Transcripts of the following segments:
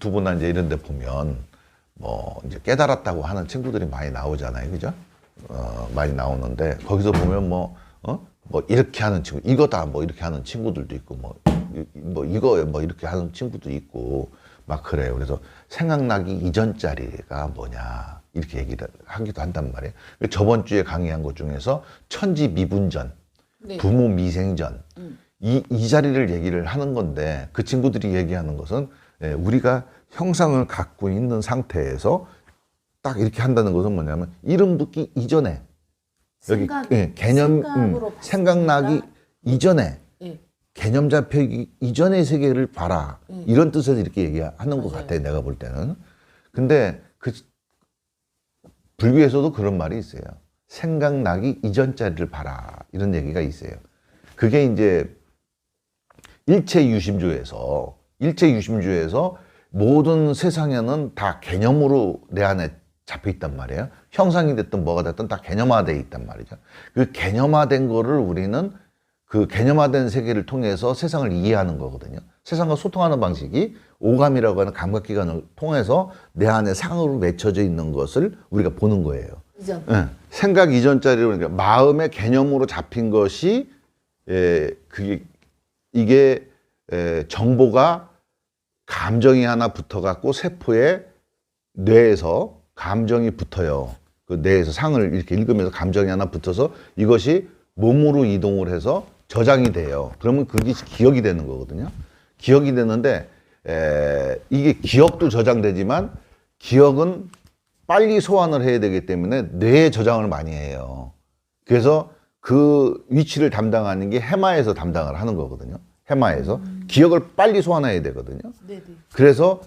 유튜브나 이제 이런 데 보면 뭐 이제 깨달았다고 하는 친구들이 많이 나오잖아요. 그죠? 많이 나오는데 거기서 보면 뭐 이렇게 하는 친구, 이거다 뭐 이렇게 하는 친구들도 있고 뭐 이거 뭐 이렇게 하는 친구도 있고 막 그래요. 그래서 생각나기 이전 자리가 뭐냐 이렇게 얘기를 하기도 한단 말이에요. 저번 주에 강의한 것 중에서 천지미분전, 네. 부모 미생전 이 자리를 얘기를 하는 건데 그 친구들이 얘기하는 것은 우리가 형상을 갖고 있는 상태에서 딱 이렇게 한다는 것은 뭐냐면 이름 붙기 이전에 여기 개념 생각나기 이전에 네. 개념 잡히기 이전의 세계를 봐라 이런 뜻에서 이렇게 얘기하는 맞아요. 것 같아요. 내가 볼 때는. 근데 그 불교에서도 그런 말이 있어요. 생각나기 이전 자리를 봐라 이런 얘기가 있어요. 그게 이제 일체유심주에서 모든 세상에는 다 개념으로 내 안에 잡혀 있단 말이에요. 형상이 됐든 뭐가 됐든 다 개념화되어 있단 말이죠. 그 개념화된 거를 우리는 그 개념화된 세계를 통해서 세상을 이해하는 거거든요. 세상과 소통하는 방식이 오감이라고 하는 감각기관을 통해서 내 안에 상으로 맺혀져 있는 것을 우리가 보는 거예요. 이전. 네. 생각 이전짜리로 그러니까 마음의 개념으로 잡힌 것이 이게 정보가 감정이 하나 붙어갖고 세포에 뇌에서 감정이 붙어요. 그 뇌에서 상을 이렇게 읽으면서 감정이 하나 붙어서 이것이 몸으로 이동을 해서 저장이 돼요. 그러면 그게 기억이 되는 거거든요. 기억이 되는데 이게 기억도 저장되지만 기억은 빨리 소환을 해야 되기 때문에 뇌에 저장을 많이 해요. 그래서 그 위치를 담당하는 게 해마에서 담당을 하는 거거든요. 해마에서 기억을 빨리 소환해야 되거든요. 네네. 그래서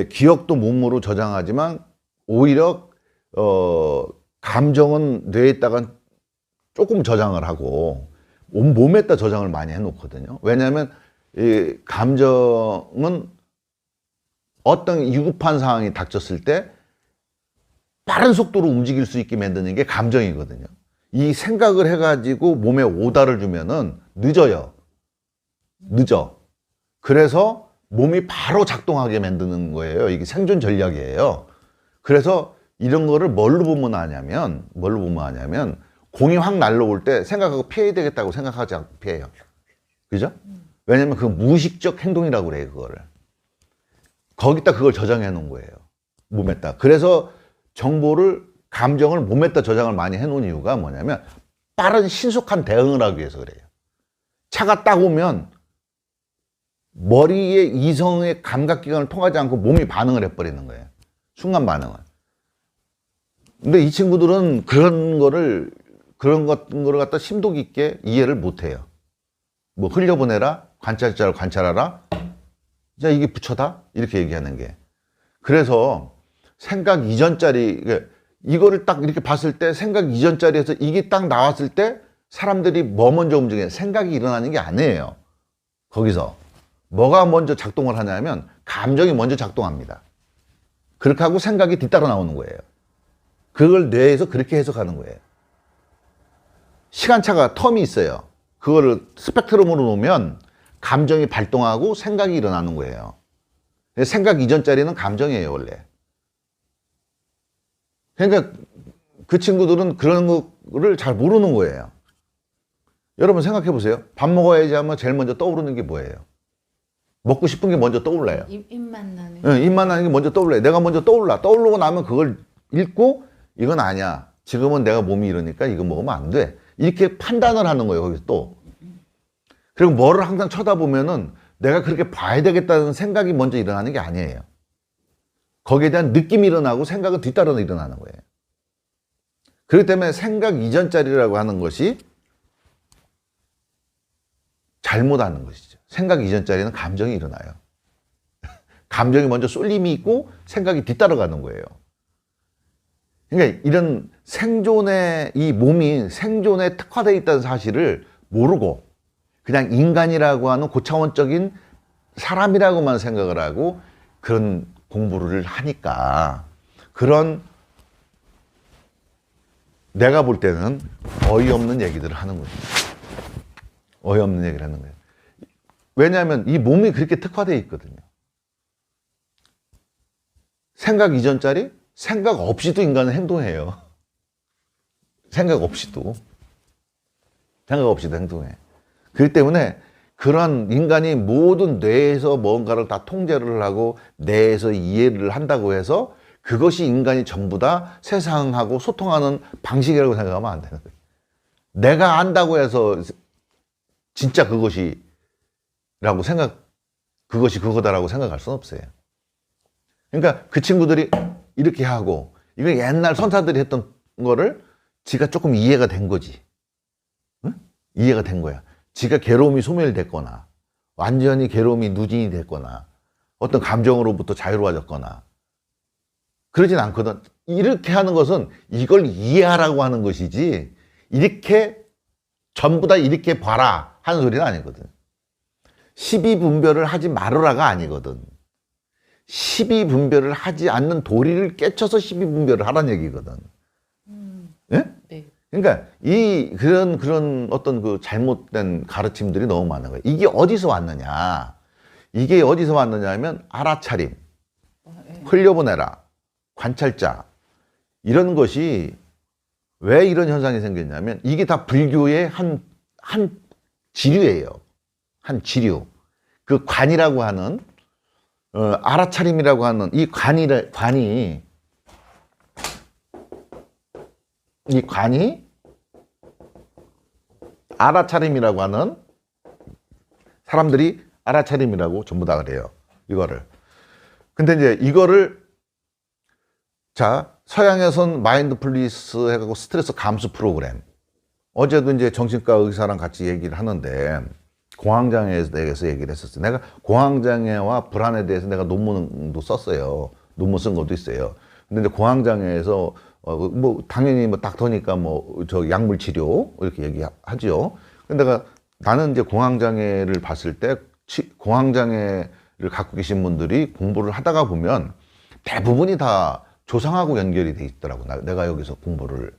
기억도 몸으로 저장하지만 오히려 감정은 뇌에다가 조금 저장을 하고 몸에다 저장을 많이 해놓거든요. 왜냐하면 이 감정은 어떤 위급한 상황이 닥쳤을 때 빠른 속도로 움직일 수 있게 만드는 게 감정이거든요. 이 생각을 해가지고 몸에 오다를 주면은 늦어요. 늦어. 그래서 몸이 바로 작동하게 만드는 거예요. 이게 생존 전략이에요. 그래서 이런 거를 뭘로 보면 아냐면 공이 확 날라올 때 생각하고 피해야 되겠다고 생각하지 않고 피해요. 그죠? 왜냐면 그 무의식적 행동이라고 그래요, 그거를. 거기다 그걸 저장해 놓은 거예요. 몸에다. 그래서 감정을 몸에다 저장을 많이 해 놓은 이유가 뭐냐면 빠른 신속한 대응을 하기 위해서 그래요. 차가 딱 오면 머리의 이성의 감각기관을 통하지 않고 몸이 반응을 해버리는 거예요. 순간 반응을. 근데 이 친구들은 그런 거를 갖다 심도 깊게 이해를 못 해요. 뭐 흘려보내라, 관찰자를 관찰하라, 자 이게 부처다 이렇게 얘기하는 게. 그래서 생각 이전짜리 이거를 딱 이렇게 봤을 때 생각 이전짜리에서 이게 딱 나왔을 때 사람들이 뭐 먼저 움직여요? 생각이 일어나는 게 아니에요. 거기서 뭐가 먼저 작동을 하냐면 감정이 먼저 작동합니다. 그렇게 하고 생각이 뒤따라 나오는 거예요. 그걸 뇌에서 그렇게 해석하는 거예요. 시간차가 텀이 있어요. 그거를 스펙트럼으로 놓으면 감정이 발동하고 생각이 일어나는 거예요. 생각 이전짜리는 감정이에요, 원래. 그러니까 그 친구들은 그런 거를 잘 모르는 거예요. 여러분 생각해 보세요. 밥 먹어야지 하면 제일 먼저 떠오르는 게 뭐예요? 먹고 싶은 게 먼저 떠올라요. 입맛 나는. 네, 입맛 나는 게 먼저 떠올라요. 내가 먼저 떠오르고 나면 그걸 읽고 이건 아니야. 지금은 내가 몸이 이러니까 이거 먹으면 안 돼. 이렇게 판단을 하는 거예요, 거기서 또. 그리고 뭐를 항상 쳐다보면은 내가 그렇게 봐야 되겠다는 생각이 먼저 일어나는 게 아니에요. 거기에 대한 느낌이 일어나고 생각은 뒤따라 일어나는 거예요. 그렇기 때문에 생각 이전짜리라고 하는 것이 잘못하는 것이죠. 생각 이전짜리는 감정이 일어나요. 감정이 먼저 쏠림이 있고 생각이 뒤따라가는 거예요. 그러니까 이런 이 몸이 생존에 특화되어 있다는 사실을 모르고 그냥 인간이라고 하는 고차원적인 사람이라고만 생각을 하고 그런 공부를 하니까 그런 내가 볼 때는 어이없는 얘기들을 하는 거죠. 어이없는 얘기를 하는 거예요. 왜냐하면 이 몸이 그렇게 특화되어 있거든요. 생각 이전 자리 생각 없이도 인간은 행동해요. 생각 없이도 행동해. 그렇기 때문에 그런 인간이 모든 뇌에서 뭔가를 다 통제를 하고 뇌에서 이해를 한다고 해서 그것이 인간이 전부 다 세상하고 소통하는 방식이라고 생각하면 안 되는 거예요. 내가 안다고 해서 진짜 그것이 그거다라고 생각할 수는 없어요. 그러니까 그 친구들이 이렇게 하고 이거 옛날 선사들이 했던 거를 지가 조금 이해가 된 거지. 응? 이해가 된 거야. 지가 괴로움이 소멸됐거나 완전히 괴로움이 누진이 됐거나 어떤 감정으로부터 자유로워졌거나 그러진 않거든. 이렇게 하는 것은 이걸 이해하라고 하는 것이지 이렇게 전부 다 이렇게 봐라 하는 소리는 아니거든. 십이분별을 하지 말으라가 아니거든. 십이분별을 하지 않는 도리를 깨쳐서 십이분별을 하라는 얘기거든. 예? 네. 그러니까 그런 어떤 그 잘못된 가르침들이 너무 많은 거예요. 이게 어디서 왔느냐? 이게 어디서 왔느냐 하면 알아차림, 흘려보내라, 관찰자 이런 것이 왜 이런 현상이 생겼냐면 이게 다 불교의 한 지류예요. 한 지류. 그 관이라고 하는 알아차림이라고 하는 이 관이 알아차림이라고 하는 사람들이 알아차림이라고 전부 다 그래요. 이거를. 근데 이제 이거를 서양에선 마인드풀리스 해가지고 스트레스 감수 프로그램. 어제도 이제 정신과 의사랑 같이 얘기를 하는데 공황장애에 대해서 얘기를 했었어요. 내가 공황장애와 불안에 대해서 내가 논문도 썼어요. 논문 쓴 것도 있어요. 근데 이제 공황장애에서 당연히 닥터니까 저 약물 치료 이렇게 얘기하죠. 근데 나는 이제 공황장애를 봤을 때 공황장애를 갖고 계신 분들이 공부를 하다가 보면 대부분이 다 조상하고 연결이 돼 있더라고. 내가 여기서 공부를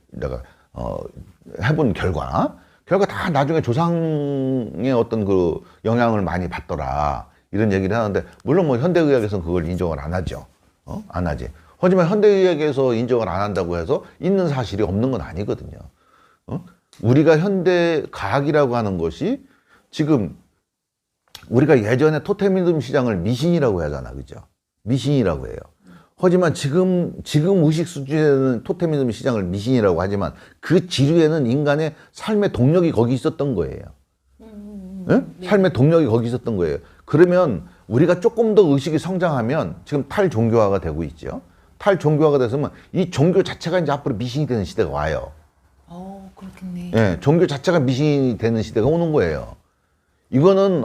해본 결과 다 나중에 조상의 어떤 그 영향을 많이 받더라. 이런 얘기를 하는데, 물론 현대의학에서는 그걸 인정을 안 하죠. 안 하지. 하지만 현대의학에서 인정을 안 한다고 해서 있는 사실이 없는 건 아니거든요. 우리가 현대 과학이라고 하는 것이 지금 우리가 예전에 토테미즘 시장을 미신이라고 하잖아. 그죠? 미신이라고 해요. 하지만 지금 의식 수준에는 토테미즘 시장을 미신이라고 하지만 그 지류에는 인간의 삶의 동력이 거기 있었던 거예요. 네? 삶의 동력이 거기 있었던 거예요. 그러면 우리가 조금 더 의식이 성장하면 지금 탈종교화가 되고 있죠. 탈종교화가 돼서면 이 종교 자체가 이제 앞으로 미신이 되는 시대가 와요. 그렇겠네. 예, 종교 자체가 미신이 되는 시대가 오는 거예요. 이거는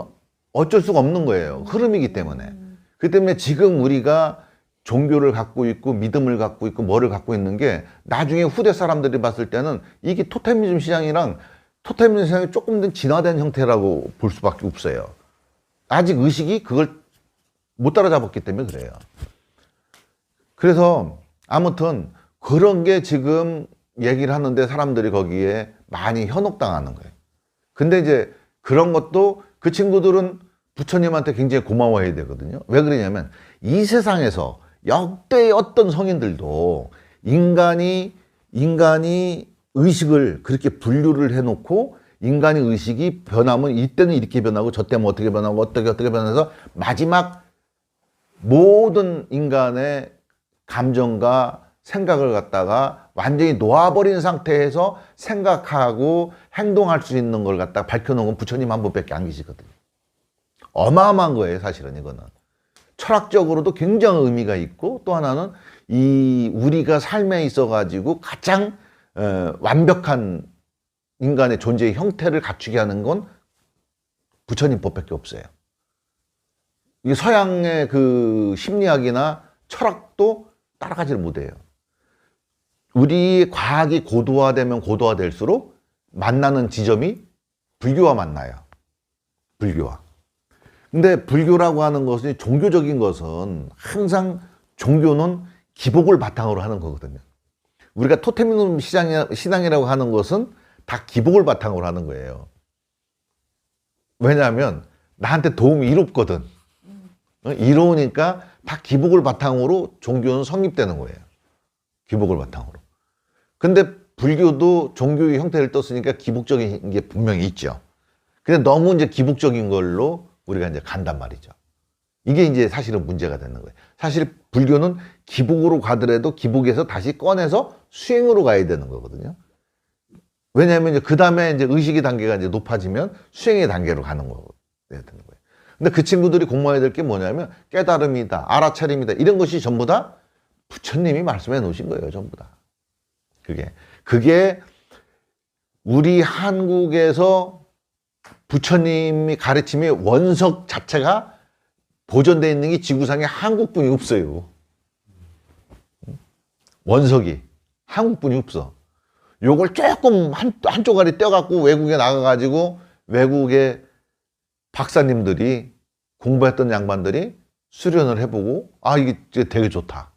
어쩔 수가 없는 거예요. 흐름이기 때문에. 그 때문에 지금 우리가 종교를 갖고 있고 믿음을 갖고 있고 뭐를 갖고 있는 게 나중에 후대 사람들이 봤을 때는 이게 토테미즘 시장이랑 토테미즘 시장이 조금 더 진화된 형태라고 볼 수밖에 없어요. 아직 의식이 그걸 못 따라잡았기 때문에 그래요. 그래서 아무튼 그런 게 지금 얘기를 하는데 사람들이 거기에 많이 현혹당하는 거예요. 근데 이제 그런 것도 그 친구들은 부처님한테 굉장히 고마워해야 되거든요. 왜 그러냐면 이 세상에서 역대 어떤 성인들도 인간이 의식을 그렇게 분류를 해놓고 인간의 의식이 변하면 이때는 이렇게 변하고 저 때는 어떻게 변하고 어떻게 변해서 마지막 모든 인간의 감정과 생각을 갖다가 완전히 놓아버린 상태에서 생각하고 행동할 수 있는 걸 갖다가 밝혀놓은 건 부처님 한 분밖에 안 계시거든요. 어마어마한 거예요, 사실은 이거는. 철학적으로도 굉장히 의미가 있고, 또 하나는 우리가 삶에 있어가지고 가장 완벽한 인간의 존재의 형태를 갖추게 하는 건 부처님 법밖에 없어요. 이 서양의 그 심리학이나 철학도 따라가지를 못해요. 우리 과학이 고도화되면 고도화될수록 만나는 지점이 불교와 만나요. 불교와. 근데 불교라고 하는 것은, 종교적인 것은 항상 종교는 기복을 바탕으로 하는 거거든요. 우리가 토테미즘 신앙이라고 하는 것은 다 기복을 바탕으로 하는 거예요. 왜냐하면 나한테 도움이 이롭거든. 이러니까 다 기복을 바탕으로 종교는 성립되는 거예요. 기복을 바탕으로. 근데 불교도 종교의 형태를 떴으니까 기복적인 게 분명히 있죠. 근데 너무 이제 기복적인 걸로 우리가 이제 간단 말이죠. 이게 이제 사실은 문제가 되는 거예요. 사실 불교는 기복으로 가더라도 기복에서 다시 꺼내서 수행으로 가야 되는 거거든요. 왜냐하면 이제 그 다음에 이제 의식의 단계가 이제 높아지면 수행의 단계로 가는 거예요. 근데 그 친구들이 공부해야 될 게 뭐냐면 깨달음이다, 알아차림이다, 이런 것이 전부 다 부처님이 말씀해 놓으신 거예요, 전부 다. 그게 우리 한국에서 부처님이 가르침의 원석 자체가 보존되어 있는 게 지구상에 한국뿐이 없어요. 원석이 한국뿐이 없어. 요걸 조금 한 쪼가리 떼어갖고 외국에 나가가지고 외국의 박사님들이 공부했던 양반들이 수련을 해보고 이게 되게 좋다.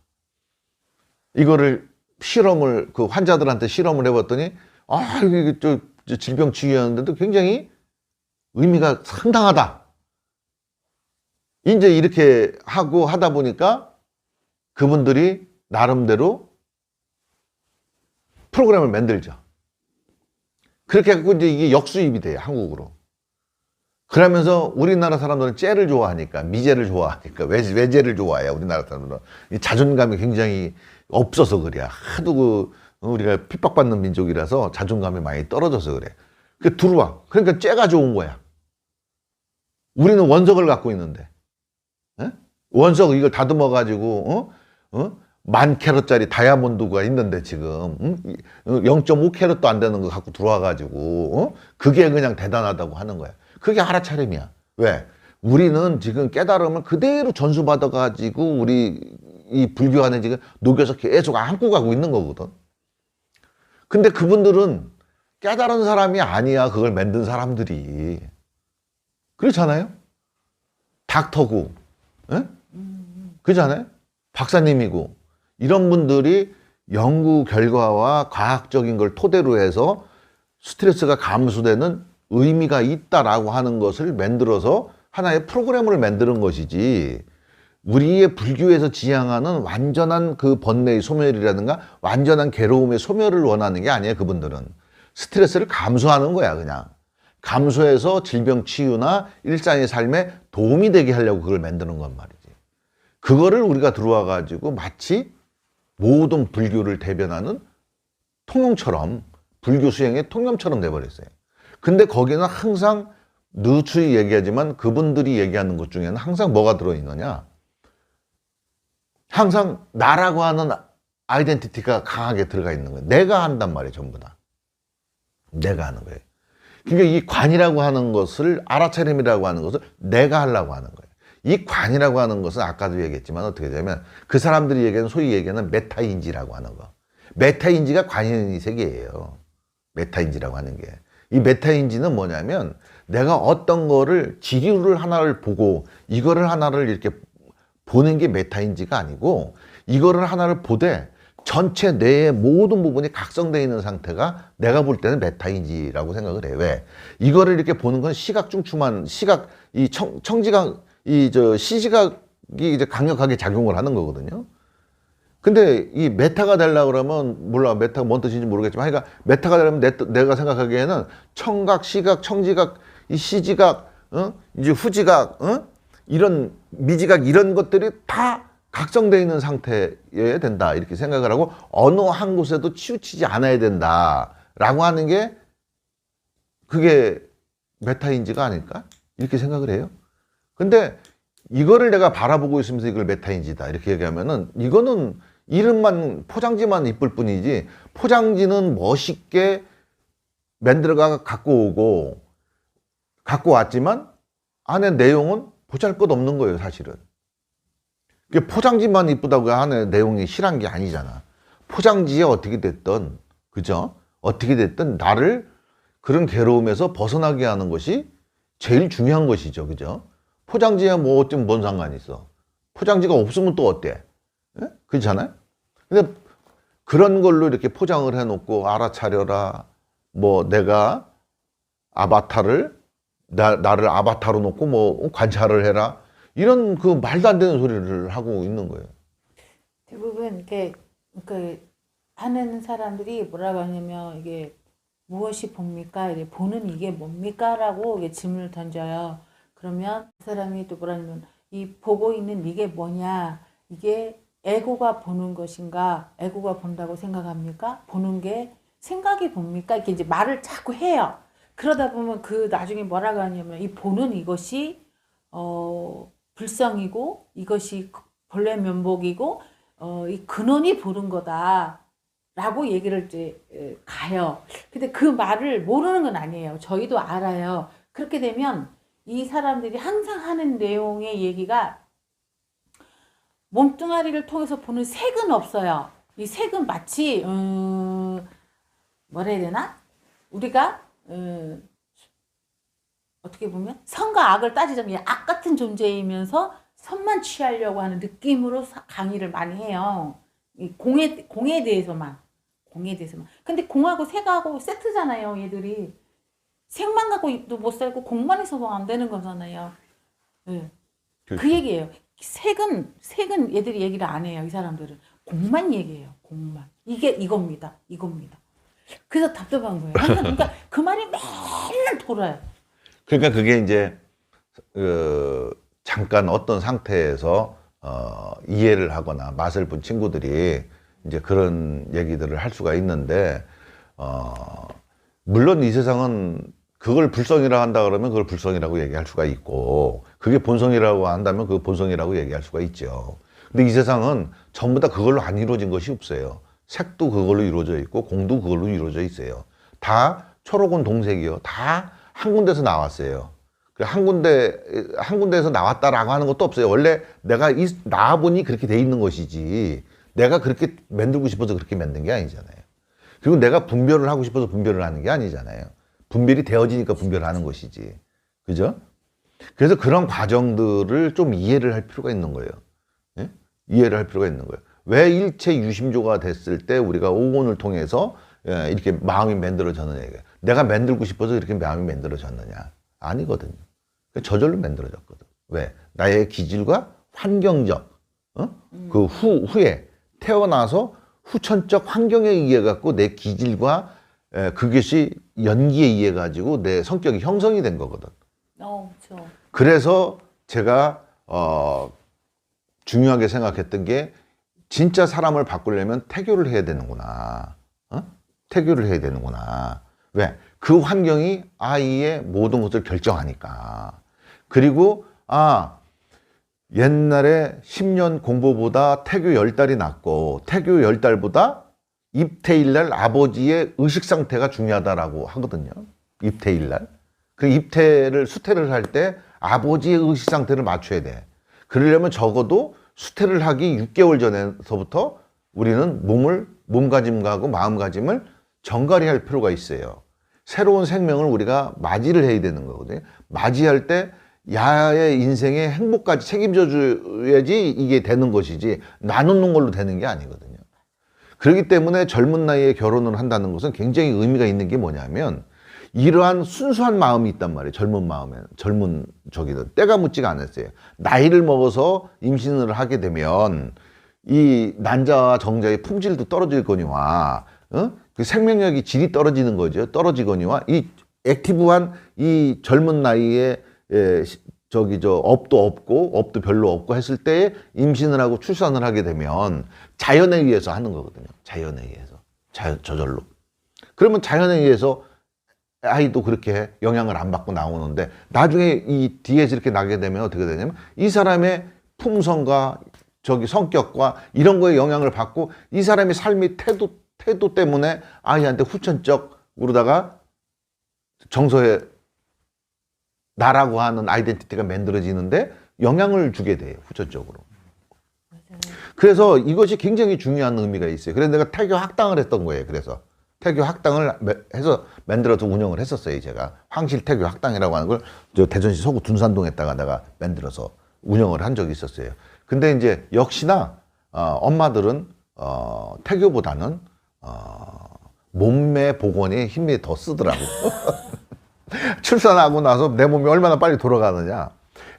이거를 그 환자들한테 실험을 해봤더니 이게 저 질병 치유하는데도 굉장히 의미가 상당하다. 이제 이렇게 하고 하다 보니까 그분들이 나름대로 프로그램을 만들죠. 그렇게 해갖고 이제 이게 역수입이 돼요, 한국으로. 그러면서 우리나라 사람들은 째를 좋아하니까, 미제를 좋아하니까, 외제를 좋아해요, 우리나라 사람들은. 이 자존감이 굉장히 없어서 그래. 하도 우리가 핍박받는 민족이라서 자존감이 많이 떨어져서 그래. 들어와. 그러니까 째가 좋은 거야. 우리는 원석을 갖고 있는데. 원석 이걸 다듬어가지고, 10,000캐럿짜리 다이아몬드가 있는데 지금 0.5캐럿도 안 되는 거 갖고 들어와가지고 그게 그냥 대단하다고 하는 거야. 그게 알아차림이야. 왜? 우리는 지금 깨달음을 그대로 전수받아가지고 우리 이 불교 안에 지금 녹여서 계속 안고 가고 있는 거거든. 근데 그분들은 깨달은 사람이 아니야. 그걸 만든 사람들이. 그렇잖아요? 닥터고, 그렇잖아요? 박사님이고, 이런 분들이 연구 결과와 과학적인 걸 토대로 해서 스트레스가 감소되는 의미가 있다라고 하는 것을 만들어서 하나의 프로그램을 만드는 것이지, 우리의 불교에서 지향하는 완전한 그 번뇌의 소멸이라든가 완전한 괴로움의 소멸을 원하는 게 아니에요. 그분들은 스트레스를 감소하는 거야. 그냥 감소해서 질병 치유나 일상의 삶에 도움이 되게 하려고 그걸 만드는 건 말이지. 그거를 우리가 들어와 가지고 마치 모든 불교를 대변하는 통용처럼, 불교 수행의 통념처럼 돼버렸어요. 근데 거기는 항상 누추히 얘기하지만 그분들이 얘기하는 것 중에는 항상 뭐가 들어있느냐, 항상 나라고 하는 아이덴티티가 강하게 들어가 있는 거예요. 내가 한단 말이에요. 전부 다 내가 하는 거예요. 그러니까 이 관이라고 하는 것을, 알아차림이라고 하는 것을 내가 하려고 하는 거예요. 이 관이라고 하는 것은 아까도 얘기했지만 어떻게 되냐면 그 사람들이 얘기하는, 소위 얘기하는 메타인지라고 하는 거. 메타인지가 관이 세계예요. 메타인지라고 하는 게. 이 메타인지는 뭐냐면 내가 어떤 거를, 지류를 하나를 보고 이거를 하나를 이렇게 보는 게 메타인지가 아니고, 이거를 하나를 보되 전체 뇌의 모든 부분이 각성되어 있는 상태가 내가 볼 때는 메타인지라고 생각을 해요. 왜? 이거를 이렇게 보는 건 시각 중추만, 이 청지각, 시지각이 이제 강력하게 작용을 하는 거거든요. 근데 이 메타가 되려고 그러면, 몰라, 메타가 뭔 뜻인지 모르겠지만, 그러니까 메타가 되려면 내가 생각하기에는 청각, 시각, 청지각, 이 시지각, 이제 후지각, 이런 미지각, 이런 것들이 다 각성되어 있는 상태여야 된다, 이렇게 생각을 하고, 어느 한 곳에도 치우치지 않아야 된다라고 하는 게, 그게 메타인지가 아닐까? 이렇게 생각을 해요. 근데 이거를 내가 바라보고 있으면서 이걸 메타인지다 이렇게 얘기하면은, 이거는 이름만, 포장지만 이쁠 뿐이지, 포장지는 멋있게 만들어가 갖고 왔지만 안에 내용은 보잘것없는 거예요, 사실은. 포장지만 이쁘다고 안에 내용이 실한 게 아니잖아. 포장지에 어떻게 됐든, 그죠? 어떻게 됐든 나를 그런 괴로움에서 벗어나게 하는 것이 제일 중요한 것이죠, 그죠? 포장지에 뭐 어쩌면 뭔 상관이 있어. 포장지가 없으면 또 어때? 예? 그렇잖아요? 근데 그런 걸로 이렇게 포장을 해놓고, 알아차려라, 뭐 내가 아바타를, 나를 아바타로 놓고 뭐 관찰을 해라, 이런 그 말도 안 되는 소리를 하고 있는 거예요. 대부분 이렇게 하는 사람들이 뭐라고 하냐면 이게 무엇이 봅니까? 이게 보는 이게 뭡니까?라고 이게 질문을 던져요. 그러면 그 사람이 또 뭐라냐면 이 보고 있는 이게 뭐냐? 이게 에고가 보는 것인가? 에고가 본다고 생각합니까? 보는 게 생각이 봅니까? 이렇게 이제 말을 자꾸 해요. 그러다 보면 그 나중에 뭐라고 하냐면 이 보는 이것이 불성이고 이것이 본래 면목이고 이 근원이 보는 거다라고 얘기를 이제 가요. 근데 그 말을 모르는 건 아니에요. 저희도 알아요. 그렇게 되면 이 사람들이 항상 하는 내용의 얘기가 몸뚱아리를 통해서 보는 색은 없어요. 이 색은 마치 뭐라 해야 되나? 우리가 어떻게 보면 선과 악을 따지자면 악 같은 존재이면서 선만 취하려고 하는 느낌으로 강의를 많이 해요. 이 공에 대해서만. 근데 공하고 색하고 세트잖아요, 얘들이. 색만 갖고도 못 살고 공만 있어도 안 되는 거잖아요. 네. 그 얘기예요. 색은 얘들이 얘기를 안 해요, 이 사람들은. 공만 얘기해요, 공만. 이게 이겁니다. 그래서 답답한 거예요. 그러니까 그 말이 맨날 돌아요. 그러니까 그게 이제 잠깐 어떤 상태에서 이해를 하거나 맛을 본 친구들이 이제 그런 얘기들을 할 수가 있는데 물론 이 세상은 그걸 불성이라고 한다 그러면 그걸 불성이라고 얘기할 수가 있고 그게 본성이라고 한다면 그 본성이라고 얘기할 수가 있죠. 근데 이 세상은 전부 다 그걸로 안 이루어진 것이 없어요. 색도 그걸로 이루어져 있고 공도 그걸로 이루어져 있어요. 다 초록은 동색이요. 다 한 군데서 나왔어요. 한 군데에서 나왔다라고 하는 것도 없어요. 원래 내가 나와보니 그렇게 돼 있는 것이지 내가 그렇게 만들고 싶어서 그렇게 만든 게 아니잖아요. 그리고 내가 분별을 하고 싶어서 분별을 하는 게 아니잖아요. 분별이 되어지니까 분별을 하는 것이지. 그죠? 그래서 그런 과정들을 좀 이해를 할 필요가 있는 거예요. 예? 이해를 할 필요가 있는 거예요. 왜 일체 유심조가 됐을 때 우리가 오온을 통해서 이렇게 마음이 만들어졌느냐. 내가 만들고 싶어서 이렇게 마음이 만들어졌느냐. 아니거든요. 저절로 만들어졌거든. 왜? 나의 기질과 환경적, 그 후에 태어나서 후천적 환경에 의해 갖고 내 기질과 그것이 연기에 의해 가지고 내 성격이 형성이 된 거거든. 그렇죠. 그래서 제가 중요하게 생각했던 게 진짜 사람을 바꾸려면 태교를 해야 되는구나. 태교를 해야 되는구나. 왜? 그 환경이 아이의 모든 것을 결정하니까. 그리고 옛날에 10년 공부보다 태교 10달이 낫고 태교 10달보다 입퇴일날 아버지의 의식 상태가 중요하다라고 하거든요. 입퇴일날. 그 수태를 할 때 아버지의 의식 상태를 맞춰야 돼. 그러려면 적어도 수태를 하기 6개월 전에서부터 우리는 몸가짐하고 마음가짐을 정갈히 필요가 있어요. 새로운 생명을 우리가 맞이를 해야 되는 거거든요. 맞이할 때 야의 인생의 행복까지 책임져 줘야지 이게 되는 것이지 나누는 걸로 되는 게 아니거든요. 그렇기 때문에 젊은 나이에 결혼을 한다는 것은 굉장히 의미가 있는 게 뭐냐면 이러한 순수한 마음이 있단 말이에요. 젊은 마음에. 젊은 때가 묻지가 않았어요. 나이를 먹어서 임신을 하게 되면 이 난자와 정자의 품질도 떨어질 거니와 그 생명력이 질이 떨어지는 거죠. 떨어지거니와 이 액티브한 이 젊은 나이에 업도 없고 업도 별로 없고 했을 때 임신을 하고 출산을 하게 되면 자연에 의해서 하는 거거든요. 자연에 의해서. 저절로. 그러면 자연에 의해서 아이도 그렇게 영향을 안 받고 나오는데 나중에 이 뒤에서 이렇게 나게 되면 어떻게 되냐면 이 사람의 품성과 성격과 이런 거에 영향을 받고 이 사람의 삶의 태도 때문에 아이한테 후천적으로다가 정서에 나라고 하는 아이덴티티가 만들어지는데 영향을 주게 돼요. 후천적으로. 그래서 이것이 굉장히 중요한 의미가 있어요. 그래서 내가 태교 학당을 했던 거예요. 그래서 태교 학당을 해서 만들어서 운영을 했었어요. 제가 황실 태교 학당이라고 하는 걸 대전시 서구 둔산동에다가 내가 만들어서 운영을 한 적이 있었어요. 근데 이제 역시나 엄마들은 태교보다는 몸매 복원에 힘이 더 쓰더라고. 출산하고 나서 내 몸이 얼마나 빨리 돌아가느냐.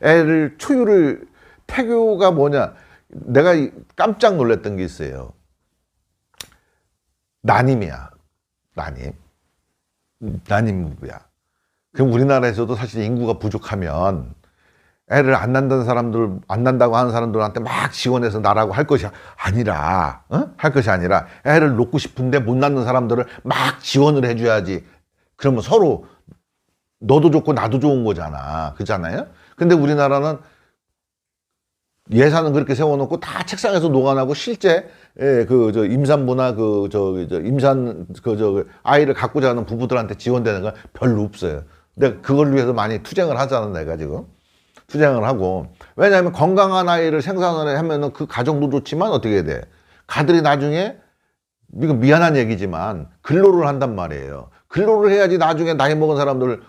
애를 초유를 태교가 뭐냐? 내가 깜짝 놀랐던 게 있어요. 난임이야. 난임 부부야. 그럼 우리나라에서도 사실 인구가 부족하면 애를 안 낳는다는 사람들, 안 낳는다고 하는 사람들한테 막 지원해서 나라고 할 것이 아니라, 할 것이 아니라 애를 놓고 싶은데 못 낳는 사람들을 막 지원을 해줘야지. 그러면 서로 너도 좋고 나도 좋은 거잖아. 그렇잖아요? 근데 우리나라는 예산은 그렇게 세워놓고 다 책상에서 노관하고 실제 임산부나 아이를 갖고자 하는 부부들한테 지원되는 건 별로 없어요. 내가 그걸 위해서 많이 투쟁을 하잖아, 내가 지금. 투쟁을 하고. 왜냐하면 건강한 아이를 생산을 하면은 그 가정도 좋지만 어떻게 해야 돼? 가들이 나중에, 이거 미안한 얘기지만, 근로를 한단 말이에요. 근로를 해야지 나중에 나이 먹은 사람들,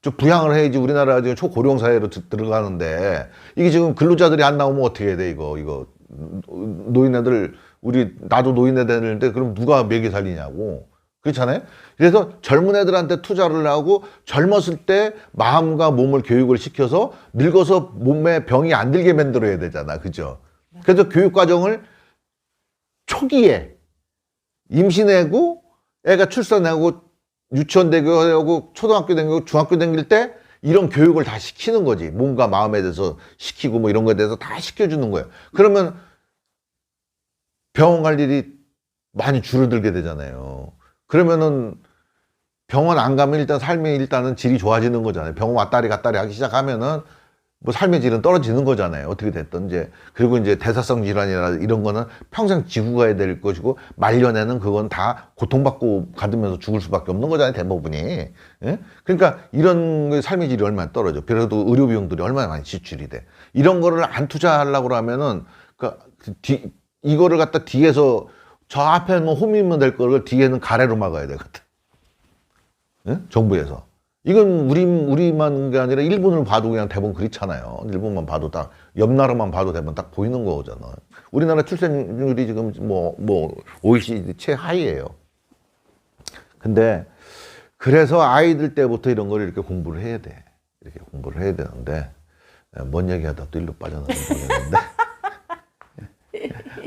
좀 부양을 해야지 우리나라가 지금 초고령 사회로 들어가는데, 이게 지금 근로자들이 안 나오면 어떻게 해야 돼, 이거. 노인네들, 나도 노인네 되는데, 그럼 누가 먹여 살리냐고. 그렇잖아요? 그래서 젊은 애들한테 투자를 하고 젊었을 때 마음과 몸을 교육을 시켜서 늙어서 몸에 병이 안 들게 만들어야 되잖아. 그죠? 그래서 교육과정을 초기에 임신하고 애가 출산하고 유치원 되고 초등학교 되고 중학교 다닐 때 이런 교육을 다 시키는 거지. 몸과 마음에 대해서 시키고 뭐 이런 거에 대해서 다 시켜주는 거예요. 그러면 병원 갈 일이 많이 줄어들게 되잖아요. 그러면은 병원 안 가면 일단 삶이 일단은 질이 좋아지는 거잖아요. 병원 왔다리 갔다리 하기 시작하면은 뭐 삶의 질은 떨어지는 거잖아요. 어떻게 됐든 이제. 그리고 이제 대사성 질환이나 이런 거는 평생 지고 가야 될 것이고 말년에는 그건 다 고통받고 가두면서 죽을 수밖에 없는 거잖아요. 대부분이. 예? 그러니까 이런 삶의 질이 얼마나 떨어져. 그래도 의료 비용들이 얼마나 많이 지출이 돼. 이런 거를 안 투자하려고 그러면은 이거를 갖다 뒤에서 저 앞에는 홈이면 될 거를 뒤에는 가래로 막아야 되거든. 예? 정부에서. 이건 우리만 게 아니라 일본을 봐도 그냥 대부분 그렇잖아요. 일본만 봐도 딱, 옆 나라만 봐도 대부분 딱 보이는 거잖아. 우리나라 출생률이 지금 OECD 최하위예요. 근데, 그래서 아이들 때부터 이런 걸 이렇게 공부를 해야 돼. 이렇게 공부를 해야 되는데, 뭔 얘기 하다 또 일로 빠져나가는 모르겠는데.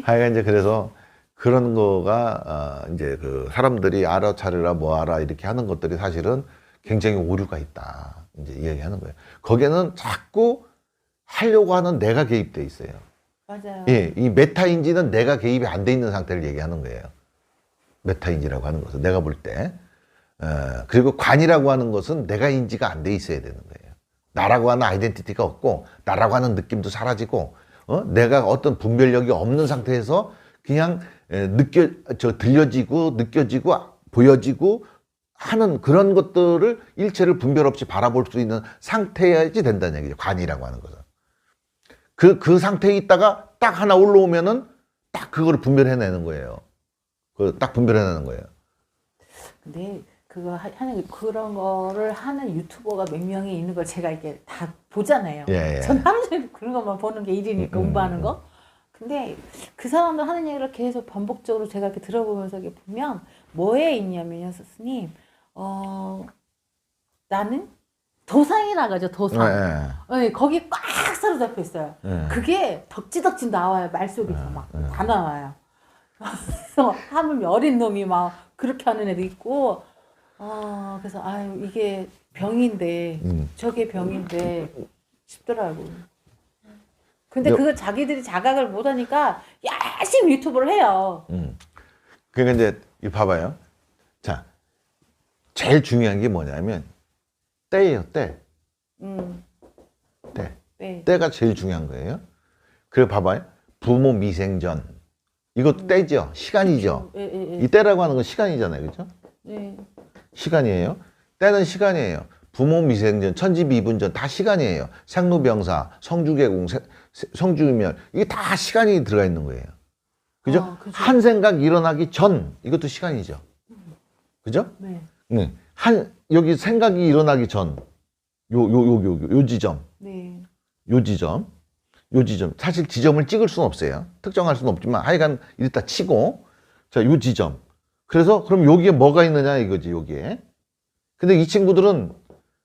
하여간 이제 그래서, 그런 거가 이제 그 사람들이 알아차려라 뭐하라 이렇게 하는 것들이 사실은 굉장히 오류가 있다 이제 이야기하는 거예요. 거기에는 자꾸 하려고 하는 내가 개입돼 있어요. 맞아요. 예, 이 메타인지는 내가 개입이 안 돼 있는 상태를 얘기하는 거예요. 메타인지라고 하는 것은 내가 볼 때. 그리고 관이라고 하는 것은 내가 인지가 안 돼 있어야 되는 거예요. 나라고 하는 아이덴티티가 없고 나라고 하는 느낌도 사라지고 내가 어떤 분별력이 없는 상태에서 그냥 들려지고 느껴지고 보여지고 하는 그런 것들을 일체를 분별 없이 바라볼 수 있는 상태여야지 된다는 얘기죠. 관이라고 하는 것은. 그 상태에 있다가 딱 하나 올라오면은 딱 그거를 분별해내는 거예요. 딱 분별해내는 거예요. 근데 그런 거를 하는 유튜버가 몇 명이 있는 걸 제가 이렇게 다 보잖아요. 예. 전 하루 종일 그런 것만 보는 게 일이니까 공부하는 거. 근데 그 사람들 하는 얘기를 계속 반복적으로 제가 이렇게 들어보면서 이렇게 보면 뭐에 있냐면요, 스님. 나는 도상이라 가죠, 도상. 네, 거기 꽉 사로잡혀 있어요. 그게 덕지덕지 나와요, 말 속에서 막 다 나와요. 그래서 하물며 어린 놈이 막 그렇게 하는 애도 있고, 그래서 아유 이게 병인데 저게 병인데 싶더라고. 근데 그걸 자기들이 자각을 못하니까 열심히 유튜브를 해요. 그러니까 이제 이 봐봐요. 자, 제일 중요한 게 뭐냐면 때예요, 때. 때. 네. 때가 제일 중요한 거예요. 그리고 봐봐요. 부모 미생전. 이것도 때죠. 시간이죠. 예. 이 때라고 하는 건 시간이잖아요. 그죠? 네. 시간이에요. 때는 시간이에요. 부모 미생전, 천지미분전 다 시간이에요. 생로병사, 성주개공, 성주유멸 이게 다 시간이 들어가 있는 거예요. 그죠? 그죠. 한 생각 일어나기 전 이것도 시간이죠. 그죠? 네. 네. 여기 생각이 일어나기 전 요 지점. 네. 요 지점. 사실 지점을 찍을 수는 없어요. 특정할 수는 없지만 하여간 일단 치고 자, 요 지점. 그래서 그럼 여기에 뭐가 있느냐 이거지, 여기에. 근데 이 친구들은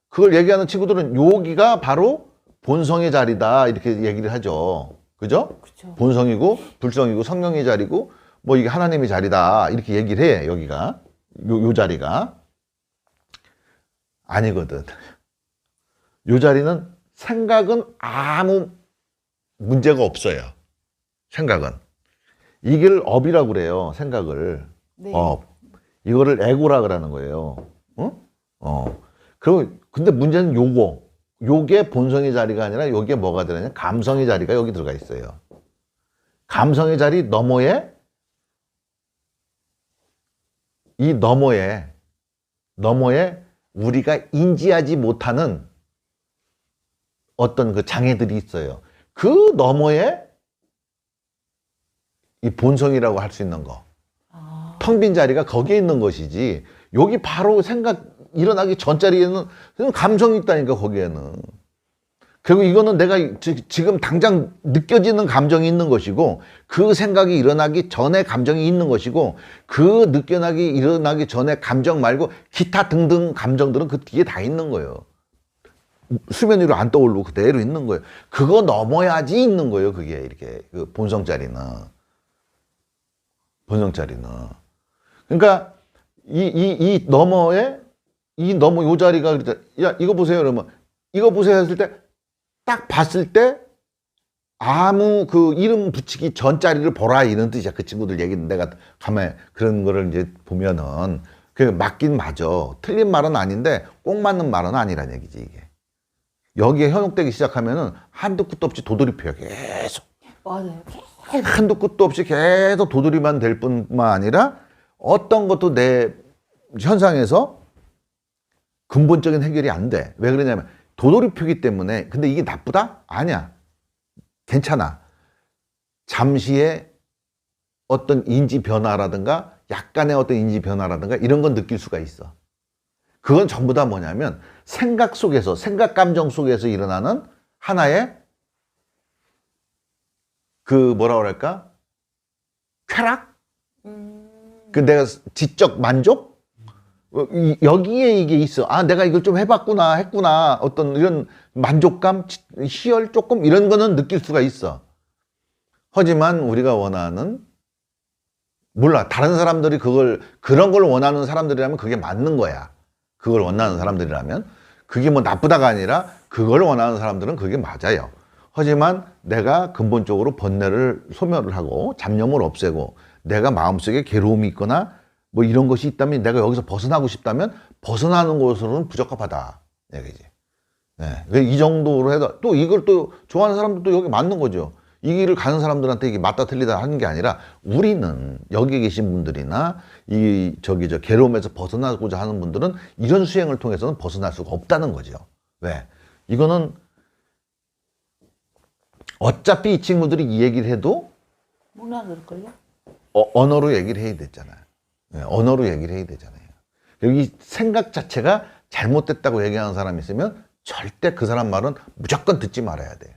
그걸 얘기하는 친구들은 여기가 바로 본성의 자리다 이렇게 얘기를 하죠. 그죠? 그렇죠. 본성이고 불성이고 성령의 자리고 뭐 이게 하나님의 자리다 이렇게 얘기를 해. 여기가 요 자리가 아니거든. 요 자리는 생각은 아무 문제가 없어요. 생각은 이걸 업이라고 그래요. 생각을 네. 업 이거를 에고라 그러는 거예요. 그리고 근데 문제는 요게 본성의 자리가 아니라 요게 뭐가 들어있냐? 감성의 자리가 여기 들어가 있어요. 감성의 자리 너머에 이 너머에 우리가 인지하지 못하는 어떤 그 장애들이 있어요. 그 너머에 이 본성이라고 할 수 있는 거. 아, 텅 빈 자리가 거기에 있는 것이지. 여기 바로 생각 일어나기 전 자리에는 감성이 있다니까 거기에는. 그리고 이거는 내가 지금 당장 느껴지는 감정이 있는 것이고 그 생각이 일어나기 전에 감정이 있는 것이고 그 일어나기 전에 감정 말고 기타 등등 감정들은 그 뒤에 다 있는 거예요. 수면 위로 안 떠오르고 그대로 있는 거예요. 그거 넘어야지 있는 거예요. 그게 이렇게 그 본성 자리는. 그러니까 이 너머에 요 자리가 그랬다. 야 이거 보세요. 그러면 이거 보세요 했을 때 딱 봤을 때 아무 그 이름 붙이기 전 자리를 보라 이런 뜻이야. 그 친구들 얘기는 내가 가만히 그런 거를 이제 보면은 그 맞긴 맞아. 틀린 말은 아닌데 꼭 맞는 말은 아니란 얘기지 이게. 여기에 현혹되기 시작하면은 한도 끝도 없이 도돌이표야 계속. 맞아요. 한도 끝도 없이 계속 도돌이만 될 뿐만 아니라 어떤 것도 내 현상에서 근본적인 해결이 안 돼. 왜 그러냐면 도돌이표기 때문에. 근데 이게 나쁘다? 아니야. 괜찮아. 잠시의 어떤 인지 변화라든가 약간의 어떤 인지 변화라든가 이런 건 느낄 수가 있어. 그건 전부 다 뭐냐면 생각 속에서, 생각 감정 속에서 일어나는 하나의 그 뭐라 그럴까? 쾌락? 그 내가 지적 만족? 여기에 이게 있어. 아, 내가 이걸 좀 해봤구나, 했구나. 어떤 이런 만족감, 희열 조금 이런 거는 느낄 수가 있어. 하지만 우리가 원하는, 몰라. 다른 사람들이 그런 걸 원하는 사람들이라면 그게 맞는 거야. 그걸 원하는 사람들이라면. 그게 뭐 나쁘다가 아니라 그걸 원하는 사람들은 그게 맞아요. 하지만 내가 근본적으로 번뇌를 소멸을 하고 잡념을 없애고 내가 마음속에 괴로움이 있거나 뭐 이런 것이 있다면 내가 여기서 벗어나고 싶다면 벗어나는 것으로는 부적합하다. 얘기지. 네. 이 정도로 해도 또 이걸 또 좋아하는 사람들도 여기 맞는 거죠. 이 길을 가는 사람들한테 이게 맞다 틀리다 하는 게 아니라 우리는 여기 계신 분들이나 저 괴로움에서 벗어나고자 하는 분들은 이런 수행을 통해서는 벗어날 수가 없다는 거죠. 왜? 이거는 어차피 이 친구들이 이 얘기를 해도 뭐나 그럴걸요? 언어로 얘기를 해야 되잖아요. 네, 언어로 얘기를 해야 되잖아요. 여기 생각 자체가 잘못됐다고 얘기하는 사람이 있으면 절대 그 사람 말은 무조건 듣지 말아야 돼요.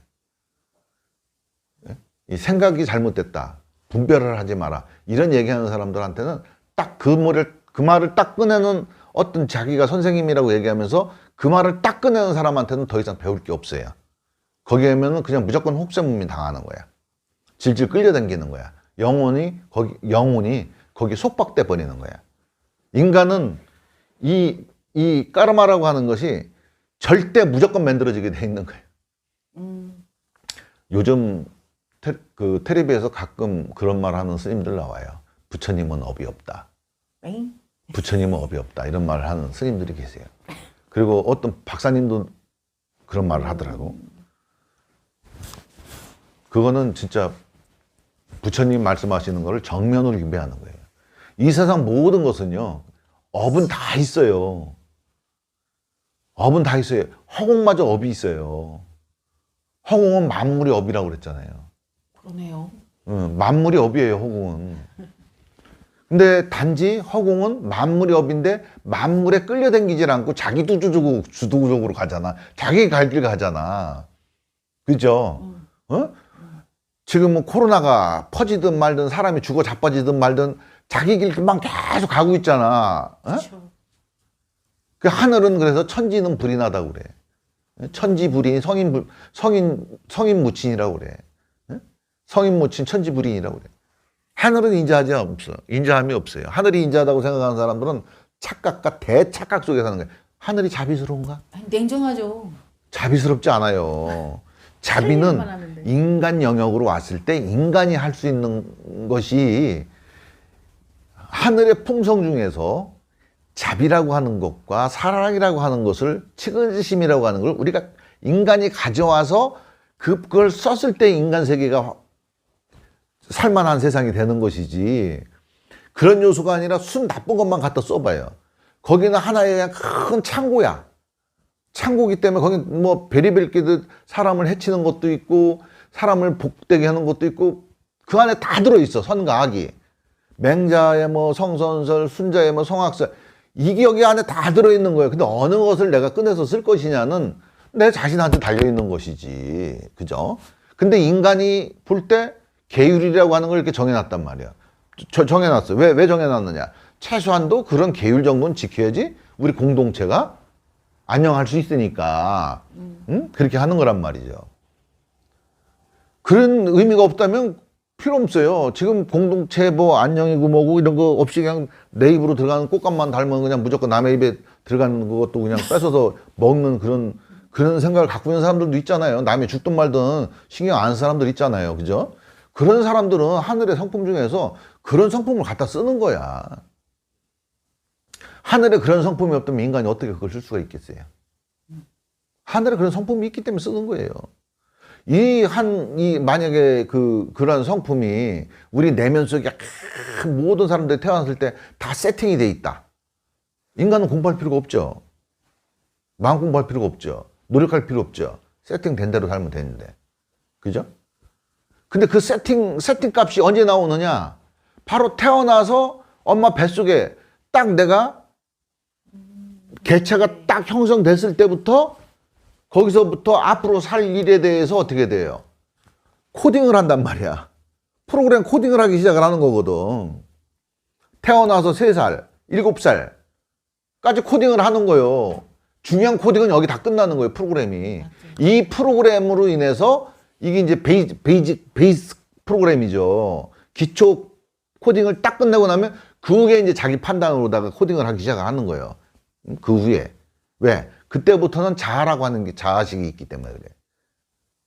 네? 이 생각이 잘못됐다. 분별을 하지 마라. 이런 얘기하는 사람들한테는 딱 그 말을 딱 꺼내는 어떤 자기가 선생님이라고 얘기하면서 그 말을 딱 꺼내는 사람한테는 더 이상 배울 게 없어요. 거기에 하면은 그냥 무조건 혹세무민 당하는 거야. 질질 끌려당기는 거야. 영혼이 거기 속박돼 버리는 거야. 인간은 이 까르마라고 하는 것이 절대 무조건 만들어지게 돼 있는 거예요. 요즘 텔레비에서 가끔 그런 말 하는 스님들 나와요. 부처님은 업이 없다. 에잉? 부처님은 업이 없다. 이런 말을 하는 스님들이 계세요. 그리고 어떤 박사님도 그런 말을 하더라고. 그거는 진짜 부처님 말씀하시는 거를 정면으로 위배하는 거예요. 이 세상 모든 것은요, 업은 다 있어요. 업은 다 있어요. 허공마저 업이 있어요. 허공은 만물의 업이라고 그랬잖아요. 그러네요. 만물의 업이에요, 허공은. 근데 단지 허공은 만물의 업인데 만물에 끌려다니질 않고 자기 주도적으로 가잖아. 자기 갈 길 가잖아. 그죠? 지금 뭐 코로나가 퍼지든 말든 사람이 죽어 자빠지든 말든 자기 길만 계속 가고 있잖아. 그렇죠. 그 하늘은 그래서 천지는 불이 나다고 그래. 천지불인 성인 무친이라고 그래. 성인 무친 천지불인이라고 그래. 하늘은 인자하지 없어. 인자함이 없어요. 하늘이 인자하다고 생각하는 사람들은 착각과 대착각 속에 사는 거예요. 하늘이 자비스러운가? 냉정하죠. 자비스럽지 않아요. 자비는 인간 영역으로 왔을 때 인간이 할 수 있는 것이 하늘의 풍성 중에서 자비라고 하는 것과 사랑이라고 하는 것을 측은지심이라고 하는 걸 우리가 인간이 가져와서 그걸 썼을 때 인간 세계가 살만한 세상이 되는 것이지 그런 요소가 아니라 순 나쁜 것만 갖다 써봐요. 거기는 하나의 그냥 큰 창고야. 창고기 때문에 거기 뭐 베리벨 끼듯 사람을 해치는 것도 있고 사람을 복되게 하는 것도 있고 그 안에 다 들어있어. 선과 악이. 맹자의 뭐 성선설, 순자의 뭐 성악설 이게 여기 안에 다 들어있는 거예요. 근데 어느 것을 내가 꺼내서 쓸 것이냐는 내 자신한테 달려있는 것이지. 그죠? 근데 인간이 볼 때 계율이라고 하는 걸 이렇게 정해놨단 말이야. 정해놨어. 왜 정해놨느냐? 최소한도 그런 계율 정도는 지켜야지 우리 공동체가 안녕할 수 있으니까. 응? 그렇게 하는 거란 말이죠. 그런 의미가 없다면 필요 없어요. 지금 공동체 뭐 안녕이고 뭐고 이런 거 없이 그냥 내 입으로 들어가는 꽃감만 달면 그냥 무조건 남의 입에 들어가는 것도 그냥 뺏어서 먹는 그런 생각을 갖고 있는 사람들도 있잖아요. 남이 죽든 말든 신경 안 쓰는 사람들 있잖아요. 그죠? 그런 사람들은 하늘의 성품 중에서 그런 성품을 갖다 쓰는 거야. 하늘에 그런 성품이 없다면 인간이 어떻게 그걸 쓸 수가 있겠어요? 하늘에 그런 성품이 있기 때문에 쓰는 거예요. 만약에 그런 성품이 우리 내면 속에 모든 사람들이 태어났을 때 다 세팅이 돼 있다. 인간은 공부할 필요가 없죠. 마음 공부할 필요가 없죠. 노력할 필요 없죠. 세팅된 대로 살면 되는데. 그죠? 근데 그 세팅 값이 언제 나오느냐? 바로 태어나서 엄마 뱃속에 딱 내가 개체가 딱 형성됐을 때부터 거기서부터 앞으로 살 일에 대해서 어떻게 돼요? 코딩을 한단 말이야. 프로그램 코딩을 하기 시작을 하는 거거든. 태어나서 3살, 7살까지 코딩을 하는 거예요. 중요한 코딩은 여기 다 끝나는 거예요, 프로그램이. 이 프로그램으로 인해서 이게 이제 베이스 프로그램이죠. 기초 코딩을 딱 끝내고 나면 그 후에 이제 자기 판단으로다가 코딩을 하기 시작을 하는 거예요. 그 후에. 왜? 그때부터는 자아라고 하는 게 자아식이 있기 때문에 그래.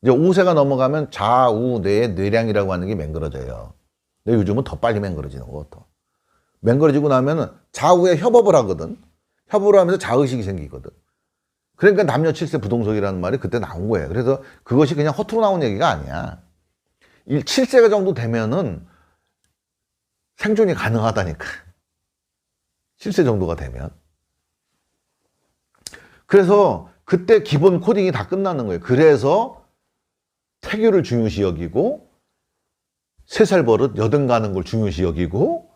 이제 5세가 넘어가면 좌우 뇌의 뇌량이라고 하는 게 맹그러져요. 근데 요즘은 더 빨리 맹그러지는 거 같아. 맹그러지고 나면은 좌우에 협업을 하거든. 협업을 하면서 자의식이 생기거든. 그러니까 남녀 7세 부동석이라는 말이 그때 나온 거예요. 그래서 그것이 그냥 허투루 나온 얘기가 아니야. 7세가 정도 되면은 생존이 가능하다니까. 7세 정도가 되면. 그래서 그때 기본 코딩이 다 끝나는 거예요. 그래서 태교를 중요시 여기고 3살 버릇 여든 가는 걸 중요시 여기고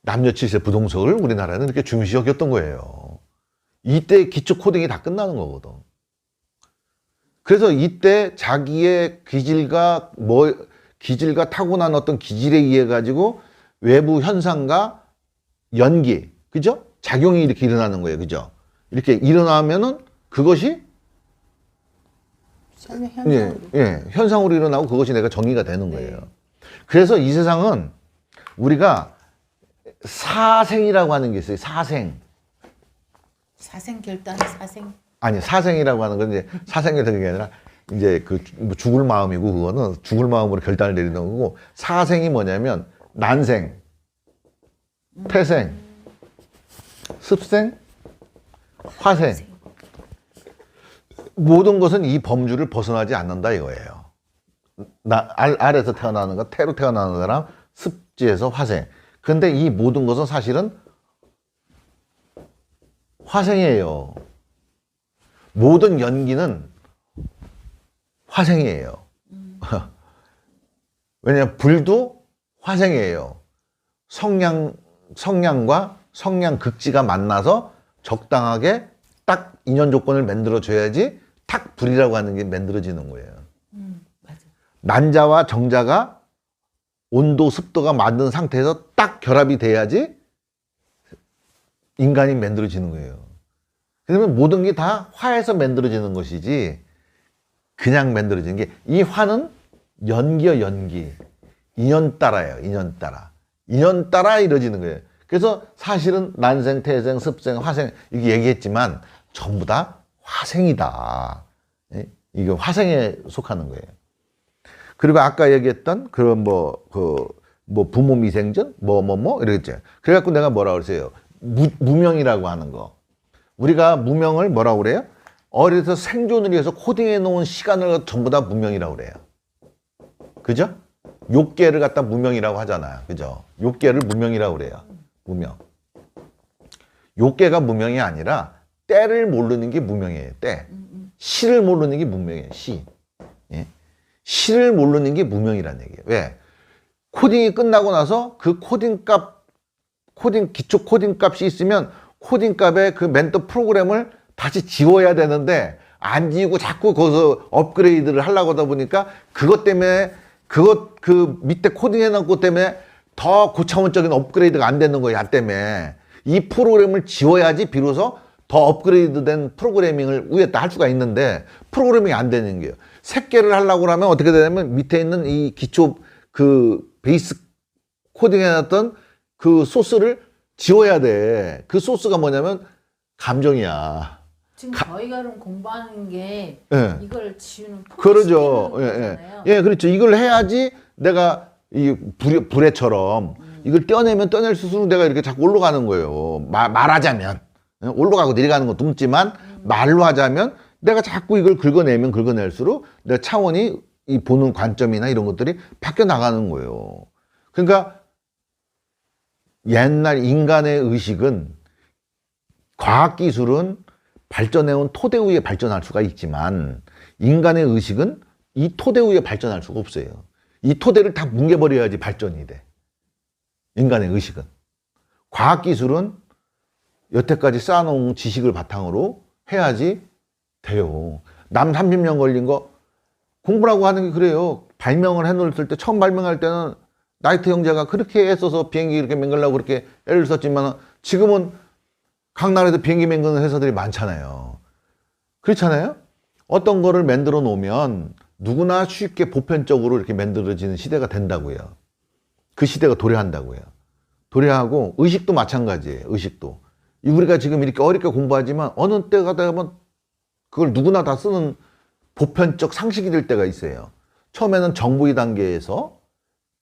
남녀 7세 부동석을 우리나라는 이렇게 중요시 여겼던 거예요. 이때 기초 코딩이 다 끝나는 거거든. 그래서 이때 자기의 기질과 타고난 어떤 기질에 의해 가지고 외부 현상과 연기, 그죠? 작용이 이렇게 일어나는 거예요. 그죠? 이렇게 일어나면은 그것이 현상으로 일어나고 그것이 내가 정의가 되는 거예요. 그래서 이 세상은 우리가 사생이라고 하는 게 있어요. 사생. 사생결단, 사생. 아니, 사생이라고 하는 건 이제 사생결단이 아니라 이제 뭐 죽을 마음이고 그거는 죽을 마음으로 결단을 내리는 거고 사생이 뭐냐면 난생, 태생, 습생, 화생. 모든 것은 이 범주를 벗어나지 않는다 이거예요. 알에서 태어나는 거, 태로 태어나는 사람, 습지에서 화생. 근데 이 모든 것은 사실은 화생이에요. 모든 연기는 화생이에요. 왜냐하면 불도 화생이에요. 성냥과 성냥극지가 만나서 적당하게 딱 인연 조건을 만들어줘야지 탁 불이라고 하는 게 만들어지는 거예요. 맞아. 난자와 정자가 온도, 습도가 맞는 상태에서 딱 결합이 돼야지 인간이 만들어지는 거예요. 그러면 모든 게 다 화에서 만들어지는 것이지 그냥 만들어지는 게 이 화는 연기요 연기. 인연 따라예요. 인연 따라. 인연 따라 이루어지는 거예요. 그래서 사실은 난생, 태생, 습생, 화생 이렇게 얘기했지만 전부 다 화생이다. 예? 이게 화생에 속하는 거예요. 그리고 아까 얘기했던 그런 부모 미생전 이러겠죠. 그래갖고 내가 뭐라고 그랬어요. 무명이라고 하는 거. 우리가 무명을 뭐라고 그래요? 어려서 생존을 위해서 코딩해 놓은 시간을 전부 다 무명이라고 그래요. 그죠? 욕계를 갖다 무명이라고 하잖아요. 그죠? 욕계를 무명이라고 그래요. 무명. 욕계가 무명이 아니라 때를 모르는 게 무명이에요. 때. 시를 모르는 게 무명이에요. 시. 예? 시를 모르는 게 무명이라는 얘기예요. 왜? 코딩이 끝나고 나서 그 기초 코딩 값이 있으면 코딩 값의 그 멘토 프로그램을 다시 지워야 되는데 안 지우고 자꾸 거기서 업그레이드를 하려고 하다 보니까 그것 때문에 그 밑에 코딩 해놓은 것 때문에 더 고차원적인 업그레이드가 안 되는 거예요. 야 때문에 이 프로그램을 지워야지 비로소 더 업그레이드된 프로그래밍을 위에다 할 수가 있는데 프로그래밍이 안 되는 게요. 새끼를 하려고 하면 어떻게 되냐면 밑에 있는 이 기초 그 베이스 코딩 해놨던 그 소스를 지워야 돼. 그 소스가 뭐냐면 감정이야. 지금 저희가 그럼 공부하는 게 예. 이걸 지우는 그러죠. 예, 거잖아요. 예. 예, 그렇죠. 이걸 해야지 내가 이 불에처럼 이걸 떼낼 수록 내가 이렇게 자꾸 올라가는 거예요. 말하자면. 예, 올라가고 내려가는 것도 없지만 말로 하자면 내가 자꾸 이걸 긁어낼수록 내 차원이 이 보는 관점이나 이런 것들이 바뀌어 나가는 거예요. 그러니까 옛날 인간의 의식은 과학기술은 발전해온 토대 위에 발전할 수가 있지만 인간의 의식은 이 토대 위에 발전할 수가 없어요. 이 토대를 다 뭉개버려야지 발전이 돼. 인간의 의식은. 과학기술은 여태까지 쌓아놓은 지식을 바탕으로 해야지 돼요. 남 30년 걸린 거 공부라고 하는 게 그래요. 발명을 해놓을 때 처음 발명할 때는 나이트 형제가 그렇게 애써서 비행기 이렇게 맹글라고 그렇게 애를 썼지만 지금은 각 나라에서 비행기 맹그는 회사들이 많잖아요. 그렇잖아요? 어떤 거를 만들어 놓으면 누구나 쉽게 보편적으로 이렇게 만들어지는 시대가 된다고요. 그 시대가 도래한다고요. 도래하고 의식도 마찬가지예요. 의식도. 우리가 지금 이렇게 어렵게 공부하지만 어느 때가 되면 그걸 누구나 다 쓰는 보편적 상식이 될 때가 있어요. 처음에는 정보의 단계에서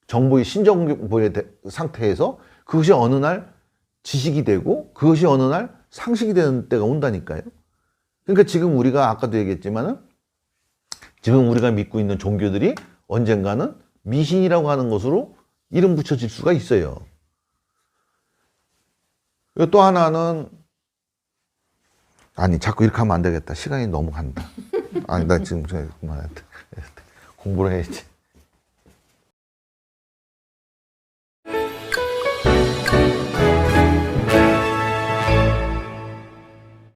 정보의 신정보의 상태에서 그것이 어느 날 지식이 되고 그것이 어느 날 상식이 되는 때가 온다니까요. 그러니까 지금 우리가 아까도 얘기했지만은 지금 우리가 믿고 있는 종교들이 언젠가는 미신이라고 하는 것으로 이름 붙여질 수가 있어요. 또 하나는 아니 자꾸 이렇게 하면 안 되겠다. 시간이 너무 간다. 아니 나 지금 그만했다. 공부를 해야지.